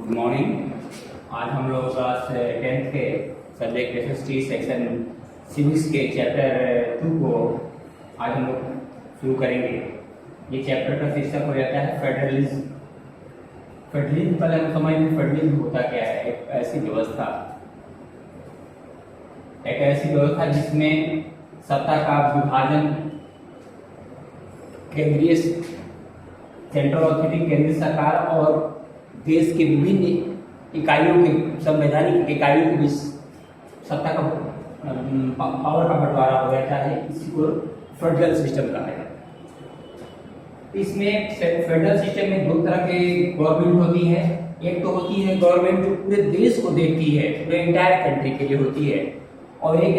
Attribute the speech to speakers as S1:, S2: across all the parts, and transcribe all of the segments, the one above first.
S1: Good morning. आज हम लोग क्लास 10th के सब्जेक्ट एसएसटी सेक्शन सिविक्स के चैप्टर 2 को आज हम लोग शुरू करेंगे। ये चैप्टर का शीर्षक हो जाता है फेडरलिज्म। फेडरलिज्म पहले हम समझ में फेडरलिज्म होता क्या है। एक ऐसी व्यवस्था जिसमें सत्ता का विभाजन केंद्रीय सेंट्रल अथॉरिटी केंद्रीय सरकार और देश के विभिन्न इकाइयों के संवैधानिक इकाइयों के बीच सत्ता का पावर का बंटवारा हो जाता है। इसी को फेडरल सिस्टम कहा जाता है। इसमें फेडरल सिस्टम में दो तरह के गवर्नमेंट होती है। एक तो होती है गवर्नमेंट जो पूरे देश को देखती है, पूरे इंटायर कंट्री के लिए होती है, और एक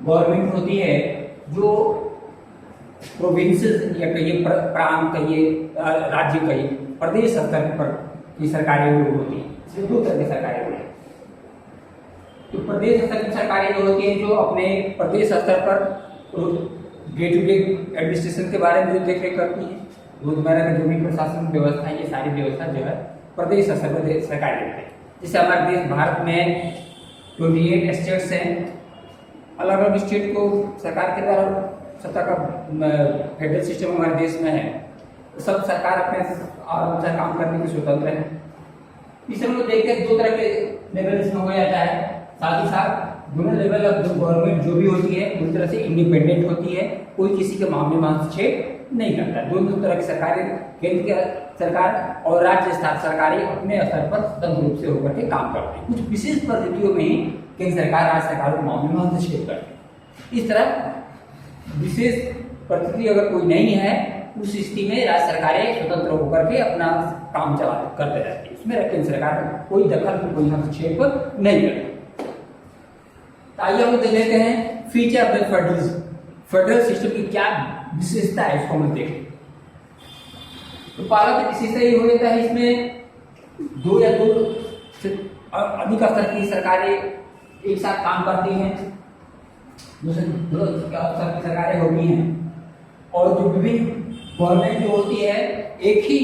S1: गवर्नमेंट होती है जो प्रोविंसेस या कहिए प्रांत कहिए राज्य कहिए प्रदेश स्तर पर की सरकारें जो होती है। इसमें दो तरह की सरकारें होती हैं। तो प्रदेश स्तर की सरकारें जो होती हैं जो अपने प्रदेश स्तर per day to day administration के बारे में जो देख रेख करती है, रोजमर्रा का जो भी प्रशासन व्यवस्था है, ये सारी व्यवस्था जो है प्रदेश स्तर पर सरकार लेती है। जैसे हमारे देश भारत में 28 स्टेट्स हैं। अलग अलग स्टेट को सरकार के द्वारा सत्ता का फेडरल सिस्टम हमारे देश में है। सब सरकार अपने अनुसार काम करने की स्वतंत्र है। इसे हम लोग देखते हैं दो तरह के लेवल इसमें हो जाता है। साथ ही साथ दोनों लेवल ऑफ गवर्नमेंट जो भी होती है पूरी तरह से इंडिपेंडेंट होती है, कोई किसी के मामले में हस्तक्षेप नहीं करता। दोनों तरह की सरकारें, केंद्र की सरकार और राज्य स्तर सरकारें अपने स्तर पर स्वतंत्र रूप से होकर के काम करते हैं। कुछ विशेष परिस्थितियों में ही केंद्र सरकार राज्य सरकारों के मामले में हस्तक्षेप करती है। इस तरह विशेष परिस्थिति अगर कोई नहीं है, उस स्थिति में राज्य सरकारें स्वतंत्र होकर के अपना काम करते रहती है। उसमें केंद्र सरकार कोई दखल, कोई हस्तक्षेप नहीं करती। आइए हम देख लेते हैं feature of the federalism. Federal system की क्या विशेषता है, इसको हम देखें। तो पहला तो विशेषता ये हो जाता है, इसमें दो या दो से अधिक स्तर की सरकारें एक साथ काम करती हैं। दो स्तर की सरकारें होती हैं और जो विभिन्न गवर्नमेंट जो होती है एक ही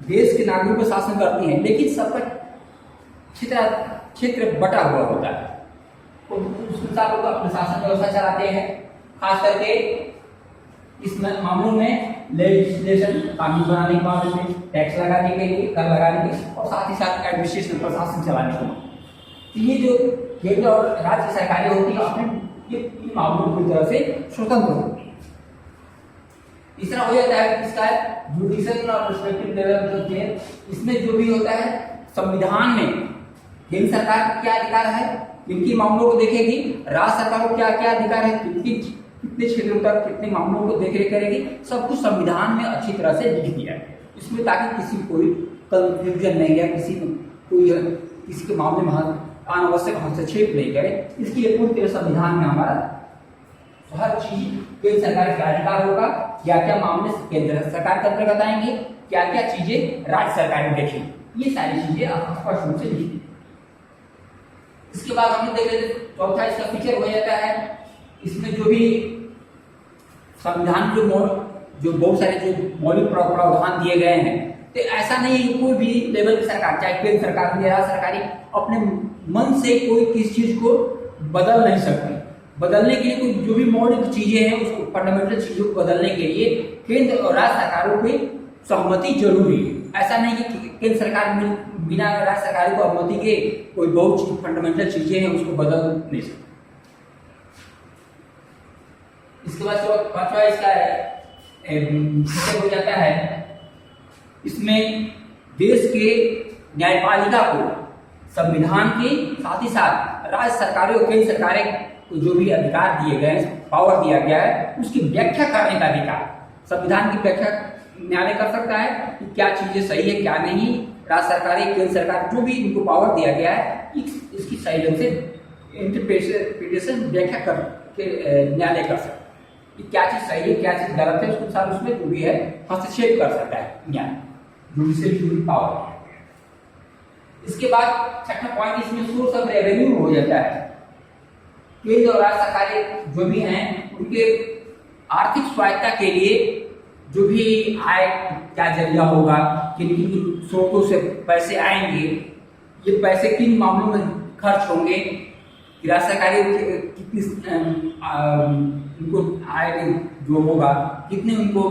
S1: देश के नागरिकों पर शासन करती है, लेकिन सबका क्षेत्र बटा हुआ होता है। उस हिसाब से अपने शासन व्यवस्था चलाते हैं। खास करके इस मामलों में लेजिस्लेशन, कानून बनाने के मामले में, टैक्स लगाने के लिए, कर लगाने के, और साथ ही साथ एडमिनिस्ट्रेशन प्रशासन चलाने के मामले। ये जो केंद्र और राज्य सरकारें होती है अपने इन मामलों की तरह से स्वतंत्र होती है। तीसरा हो जाता है इसका जुडिशल और रिस्पेक्टिव लेवल जो है, इसमें जो भी होता है संविधान में केंद्र सरकार का क्या अधिकार है, किनकी मामलों को देखेगी, राज्य सरकार को क्या क्या अधिकार है, कितने क्षेत्रों तक कितने मामलों को देख रेख करेगी, सब कुछ संविधान में अच्छी तरह से लिख दिया है इसमें, ताकि किसी कोई कंफ्यूजन नहीं है, किसी के मामले में अनावश्यक हस्तक्षेप नहीं करे। इसके लिए पूरी तरह संविधान में हमारा हर चीज केंद्र सरकार का अधिकार होगा, क्या क्या मामले केंद्र सरकार के अंतर्गत आएंगे, क्या क्या चीजें राज्य सरकार में देखेंगे, ये सारी चीजें स्पष्ट रूप से लिखी। इसके बाद हम देख लेते चौथा इसका फीचर हो जाता है, इसमें जो भी संविधान जो बहुत सारे जो मौलिक प्रावधान दिए गए हैं, तो ऐसा नहीं है कोई भी लेवल की सरकार, चाहे केंद्र सरकार हो या राज्य सरकारी, अपने मन से कोई किसी चीज को बदल नहीं सकती। बदलने के लिए कोई जो भी मौलिक चीजें हैं, उसको फंडामेंटल चीजों को बदलने के लिए केंद्र और राज्य सरकारों की सहमति जरूरी है। ऐसा नहीं कि केंद्र सरकार बिना राज्य सरकारों को अनुमति के कोई बहुत फंडामेंटल चीजें हैं उसको बदल नहीं सकती। इसके बाद पांचवा इसका हो जाता है, इसमें देश के न्यायपालिका को संविधान के साथ ही साथ राज्य सरकारों और केंद्र सरकारें को जो भी अधिकार दिए गए, पावर दिया गया है, उसकी व्याख्या करने का अधिकार। संविधान की व्याख्या न्यायालय कर सकता है कि क्या चीजें सही है क्या नहीं। राज्य सरकारें, केंद्र सरकार जो भी इनको पावर दिया गया है, इसकी सही ढंग से इंटरप्रिटेशन व्याख्या करके न्यायालय कर सकता है कि क्या चीज सही है क्या चीज गलत है। उसके अनुसार उसमें जो भी है हस्तक्षेप कर सकता है न्याय, जुडिशियल जो भी पावर। इसके बाद छठा पॉइंट इसमें सोर्स ऑफ रेवेन्यू हो जाता है। केंद्र और राज्य सरकारें जो भी हैं उनके आर्थिक स्वायत्ता के लिए जो भी आय क्या जरिया होगा, किन किन स्रोतों से पैसे आएंगे, ये पैसे किन मामलों में खर्च होंगे, राज्य सरकारें कितनी उनको आय जो होगा, कितने उनको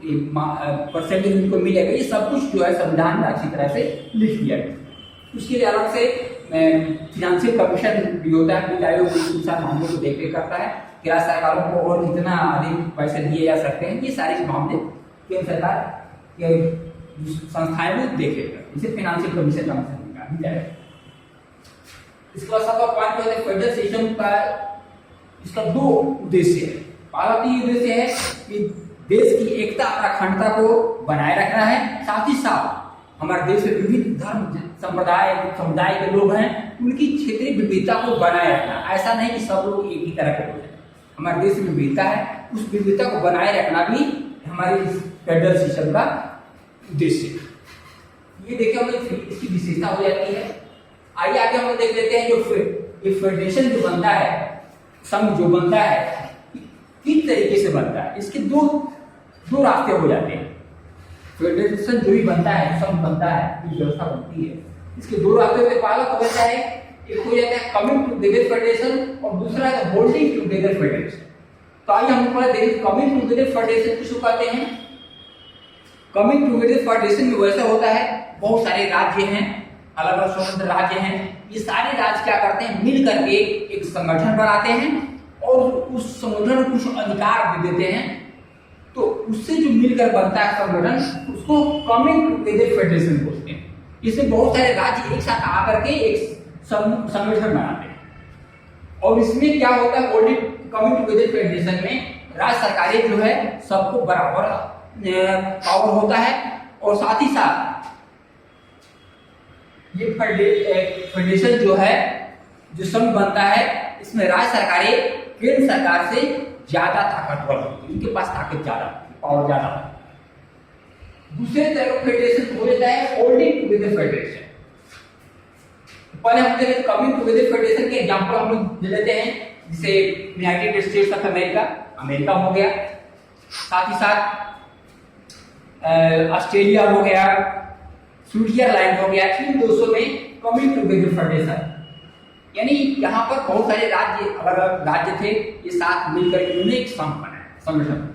S1: परसेंटेज उनको मिलेगा, ये सब कुछ जो है संविधान में अच्छी तरह से लिख दिया गया। उसके लिए अलग से फिनेंशियल कमीशन भी होता है, नीति आयोग इन सारे मामलों को देख रेख करता है कि राज्य सरकारों को और कितना अधिक पैसे दिए जा सकते हैं। ये सारे मामले केंद्र सरकार के संस्थाएं वो देख रेख करती है, इसे फिनेंशियल कमीशन का मतलब है। इसके बाद सबका पॉइंट होता है फेडरल सिस्टम का, इसका दो उद्देश्य है। पहला तो ये उद्देश्य है कि देश की एकता और अखंडता को बनाए रखना है, साथ ही साथ हमारे देश में विभिन्न धर्म संप्रदाय समुदाय के लोग हैं, उनकी क्षेत्रीय विविधता को बनाए रखना। ऐसा नहीं कि सब लोग एक ही तरह के लोग हैं, हमारे देश में विविधता है, उस विविधता को बनाए रखना भी हमारे फेडरल सिस्टम का उद्देश्य है। ये देखिए हमें इसकी विशेषता हो जाती है। आइए आगे हम देख लेते हैं जो फेडरेशन जो बनता है, संघ जो बनता है किस तरीके से बनता है। इसके दो रास्ते हो जाते हैं। फेडरेशन जो भी बनता है, संघ बनता है, जो व्यवस्था बनती है, इसके दो रास्ते होते हैं। पहला तो वैसा है, एक हो जाता है कमिंग टुगेदर फेडरेशन और दूसरा है होल्डिंग टुगेदर फेडरेशन। तो आइए हम पहले देखें कमिंग टुगेदर फेडरेशन किसको कहते हैं। कमिंग टुगेदर फेडरेशन में वैसा होता है, बहुत सारे राज्य हैं, अलग अलग स्वतंत्र राज्य हैं, ये सारे राज्य क्या करते हैं, मिल करके एक संगठन बनाते हैं और उस संगठन को कुछ अधिकार भी देते हैं। तो उससे जो मिलकर बनता है संगठन, उसको कमिंग टुगेदर फेडरेशन बोलते हैं। इसमें बहुत सारे राज्य एक साथ आकर के एक संगठन बनाते हैं। और इसमें क्या होता है, कमिंग टुगेदर फेडरेशन में राज्य सरकारें जो है सबको बराबर पावर होता है। और साथ ही साथ ये फेडरेशन जो है, जो संघ बनता है, इसमें राज्य सरकारें केंद्र सरकार से ज्यादा ताकतवर होती है, इनके पास ताकत ज्यादा, पावर ज्यादा है। दूसरे तरफ फेडरेशन हो जाता है होल्डिंग टुगेदर फेडरेशन। पहले हम देखें कमिंग टुगेदर फेडरेशन के एग्जांपल हम लोग ले लेते हैं, जैसे यूनाइटेड स्टेट्स ऑफ अमेरिका हो गया, साथ ही साथ ऑस्ट्रेलिया हो गया, स्विट्जरलैंड हो गया। इन देशों में कमिंग टुगेदर फेडरेशन, यानी यहाँ पर बहुत सारे राज्य, अलग अलग राज्य थे, ये साथ मिलकर इन्होंने एक संघ बनाया, संगठन।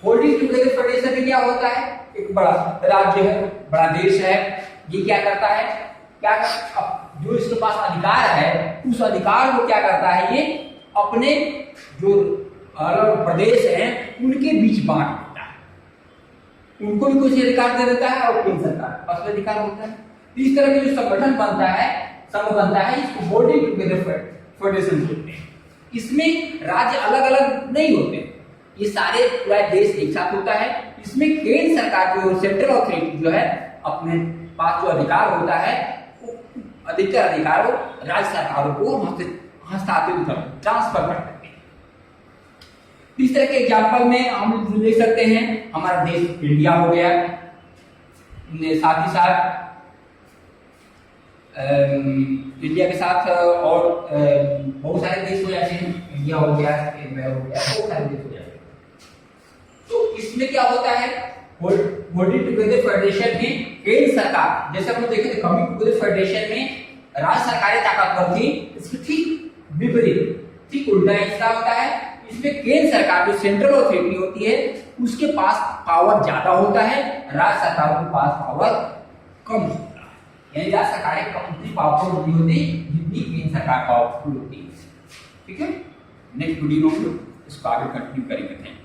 S1: होल्डिंग टुगेदर फेडरेशन में क्या होता है, एक बड़ा राज्य है, बड़ा देश है, ये क्या करता है, जो इसके पास अधिकार है, उस अधिकार को क्या करता है, ये अपने जो अलग प्रदेश हैं उनके बीच बांट देता है। उनको भी कुछ अधिकार दे देता है और केंद्र सरकार के पास अधिकार होता है। इस तरह के जो संगठन बनता है, संघ बनता है, इसको होल्डिंग टुगेदर फेडरेशन बोलते हैं। इसमें राज्य अलग अलग नहीं होते, ये सारे पूरा देश एक साथ होता है। इसमें केंद्र सरकार जो सेंट्रल अथॉरिटी जो है, अपने पास जो अधिकार होता है, अधिकतर अधिकार वो राज्य सरकारों को हस्तांतरित ट्रांसफर कर देते हैं। इस तरह के एग्जाम्पल में हम देख सकते हैं, हमारा देश इंडिया हो गया, साथ ही साथ इंडिया के साथ और बहुत सारे देश हो जाते हैं, इंडिया हो गया, बहुत सारे देश हो जाते हैं। तो इसमें क्या होता है, होल्डिंग टुगेदर फेडरेशन में केंद्र सरकार, जैसे हम देखे थे कमिंग टुगेदर फेडरेशन में राज्य सरकारें ताकतवर थी, इसके ठीक विपरीत, ठीक उल्टा हिस्सा होता है। इसमें केंद्र सरकार जो सेंट्रल अथॉरिटी होती है, उसके पास पावर ज्यादा होता है, राज्य सरकारों के पास पावर कम होता है। यानी राज्य सरकारें कम पावरफुल नहीं होती जितनी केंद्र सरकार पावरफुल होती है। ठीक है, नेक्स्ट वीडियो में इसको आगे कंटिन्यू करेंगे।